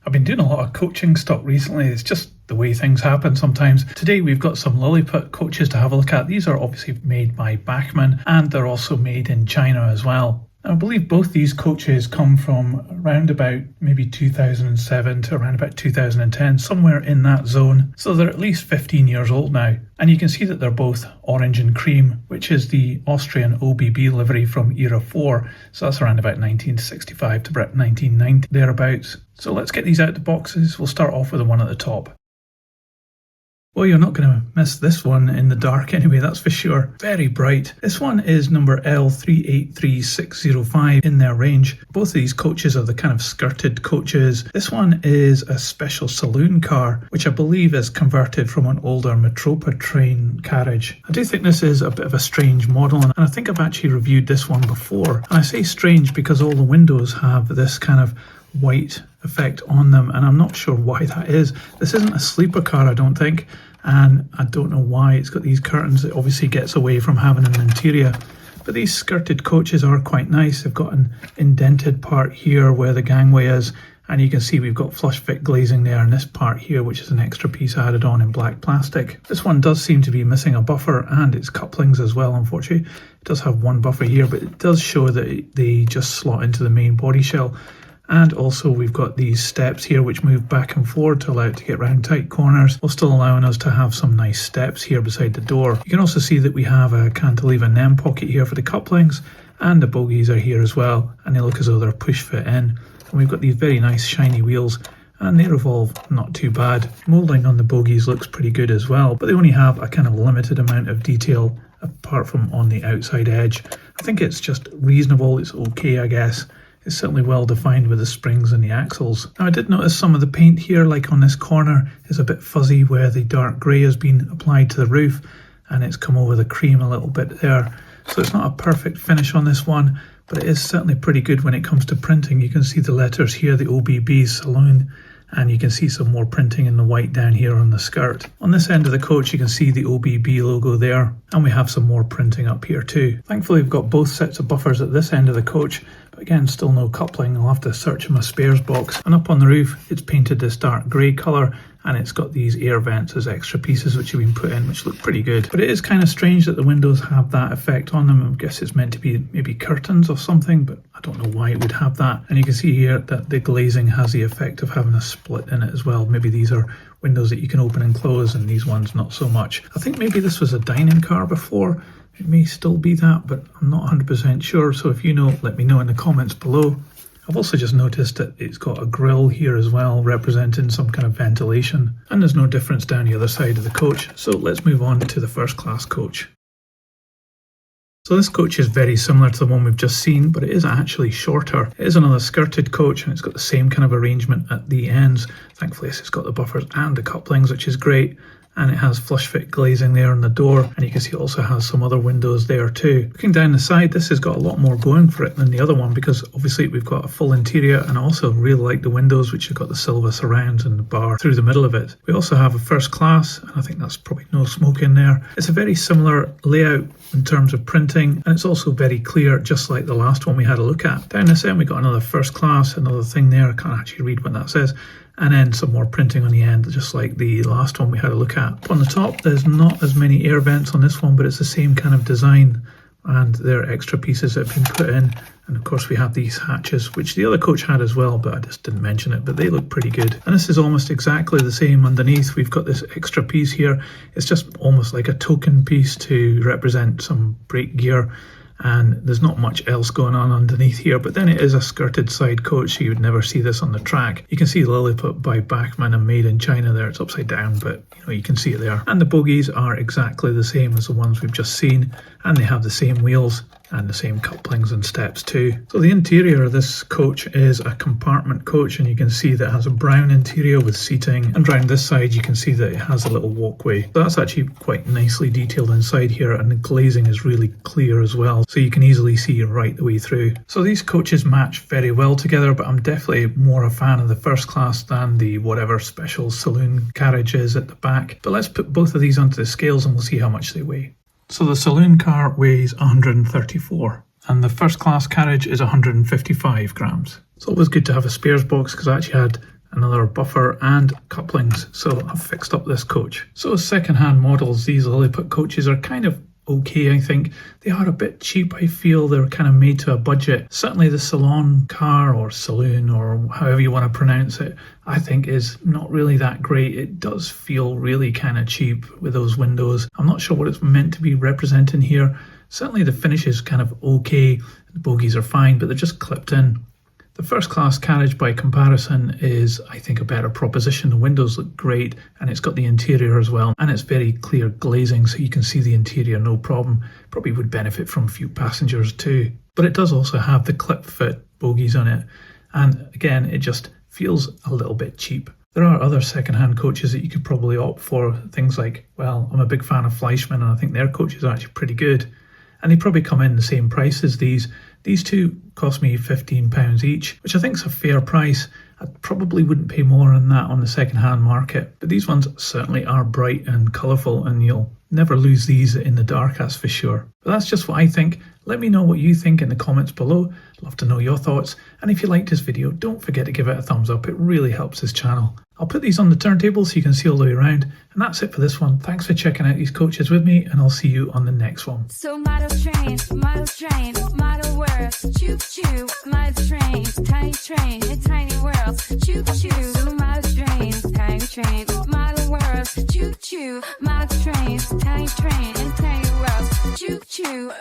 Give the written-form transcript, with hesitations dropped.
I've been doing a lot of coaching stock recently. It's just the way things happen sometimes. Today we've got some Liliput coaches to have a look at. These are obviously made by Bachmann and they're also made in China as well. I believe both these coaches come from around about maybe 2007 to around about 2010, somewhere in that zone. So they're at least 15 years old now. And you can see that they're both orange and cream, which is the Austrian OBB livery from era 4. So that's around about 1965 to about 1990, thereabouts. So let's get these out of the boxes. We'll start off with the one at the top. Well, you're not going to miss this one in the dark anyway, that's for sure. Very bright. This one is number L383605 in their range. Both of these coaches are the kind of skirted coaches. This one is a Special Saloon car, which I believe is converted from an older Metropa train carriage. I do think this is a bit of a strange model, and I think I've actually reviewed this one before. And I say strange because all the windows have this kind of white effect on them, and I'm not sure why that is. This isn't a sleeper car, I don't think, and I don't know why it's got these curtains. It obviously gets away from having an interior, but these skirted coaches are quite nice. They've got an indented part here where the gangway is, and you can see we've got flush fit glazing there in this part here, which is an extra piece added on in black plastic. This one does seem to be missing a buffer and its couplings as well, unfortunately. It does have one buffer here, but it does show that they just slot into the main body shell. And also we've got these steps here which move back and forward to allow it to get round tight corners, while still allowing us to have some nice steps here beside the door. You can also see that we have a cantilever NEM pocket here for the couplings, and the bogies are here as well, and they look as though they're push fit in. And we've got these very nice shiny wheels, and they revolve not too bad. Moulding on the bogies looks pretty good as well, but they only have a kind of limited amount of detail apart from on the outside edge. I think it's just reasonable, it's okay I guess. It's certainly well defined with the springs and the axles. Now I did notice some of the paint here, like on this corner, is a bit fuzzy where the dark grey has been applied to the roof and it's come over the cream a little bit there. So it's not a perfect finish on this one, but it is certainly pretty good when it comes to printing. You can see the letters here, the OBB Saloon, and you can see some more printing in the white down here on the skirt. On this end of the coach you can see the OBB logo there, and we have some more printing up here too. Thankfully we've got both sets of buffers at this end of the coach, but again still no coupling. I'll have to search in my spares box. And up on the roof it's painted this dark grey colour, and it's got these air vents as extra pieces which have been put in, which look pretty good. But it is kind of strange that the windows have that effect on them. I guess it's meant to be maybe curtains or something, but I don't know why it would have that. And you can see here that the glazing has the effect of having a split in it as well. Maybe these are windows that you can open and close, and these ones not so much. I think maybe this was a dining car before. It may still be that, but I'm not 100% sure. So if you know, let me know in the comments below. I've also just noticed that it's got a grille here as well, representing some kind of ventilation, and there's no difference down the other side of the coach. So let's move on to the first class coach. So this coach is very similar to the one we've just seen, but it is actually shorter. It is another skirted coach, and it's got the same kind of arrangement at the ends. Thankfully it's got the buffers and the couplings, which is great. And it has flush fit glazing there on the door, and you can see it also has some other windows there too. Looking down the side, this has got a lot more going for it than the other one, because obviously we've got a full interior, and I also really like the windows which have got the silver surrounds and the bar through the middle of it. We also have a first class, and I think that's probably no smoke in there. It's a very similar layout in terms of printing, and it's also very clear, just like the last one we had a look at. Down this end we got another first class, another thing there, I can't actually read what that says. And then some more printing on the end, just like the last one we had a look at. On the top, there's not as many air vents on this one, but it's the same kind of design, and there are extra pieces that have been put in. And of course we have these hatches, which the other coach had as well, but I just didn't mention it, but they look pretty good. And this is almost exactly the same underneath. We've got this extra piece here. It's just almost like a token piece to represent some brake gear. And there's not much else going on underneath here, but then it is a skirted side coach, so you would never see this on the track. You can see Liliput by Bachmann and made in China there. It's upside down, but you can see it there. And the bogies are exactly the same as the ones we've just seen, and they have the same wheels and the same couplings and steps too. So the interior of this coach is a compartment coach, and you can see that it has a brown interior with seating, and around this side you can see that it has a little walkway. So that's actually quite nicely detailed inside here, and the glazing is really clear as well, so you can easily see right the way through. So these coaches match very well together, but I'm definitely more a fan of the first class than the whatever Special Saloon carriage is at the back. But let's put both of these onto the scales and we'll see how much they weigh. So the saloon car weighs 134 and the first class carriage is 155 grams. It's always good to have a spares box, because I actually had another buffer and couplings. So I've fixed up this coach. So second-hand models, these Liliput coaches are kind of okay, I think. They are a bit cheap, I feel. They're kind of made to a budget. Certainly the salon car or saloon or however you want to pronounce it, I think is not really that great. It does feel really kind of cheap with those windows. I'm not sure what it's meant to be representing here. Certainly the finish is kind of okay. The bogies are fine, but they're just clipped in. The first class carriage by comparison is, I think, a better proposition. The windows look great and it's got the interior as well, and it's very clear glazing so you can see the interior no problem. Probably would benefit from a few passengers too. But it does also have the clip fit bogies on it, and again it just feels a little bit cheap. There are other second-hand coaches that you could probably opt for, things like, well, I'm a big fan of Fleischmann and I think their coaches are actually pretty good. And they probably come in the same price as these. These two cost me £15 each, which I think is a fair price. I probably wouldn't pay more than that on the second-hand market. But these ones certainly are bright and colourful, and you'll never lose these in the dark, that's for sure. But that's just what I think. Let me know what you think in the comments below. I'd love to know your thoughts. And if you liked this video, don't forget to give it a thumbs up. It really helps this channel. I'll put these on the turntable so you can see all the way around. And that's it for this one. Thanks for checking out these coaches with me, and I'll see you on the next one. So model trains, model worlds, choo-choo, model trains, in tiny worlds, choo-choo, model trains, model worlds, choo-choo, model trains, in tiny worlds, choo-choo.